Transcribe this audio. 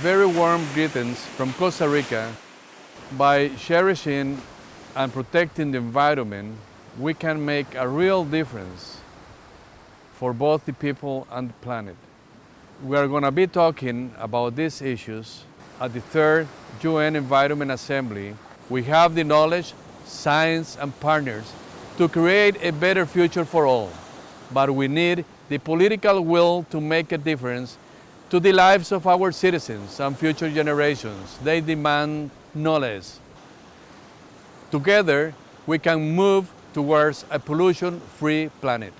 very warm greetings from Costa Rica. By cherishing and protecting the environment, we can make a real difference for both the people and the planet. We are going to be talking about these issues at the third UN Environment Assembly. We have the knowledge, science, and partners to create a better future for all. But we need the political will to make a difference to the lives of our citizens and future generations. They demand no less. Together, we can move towards a pollution-free planet.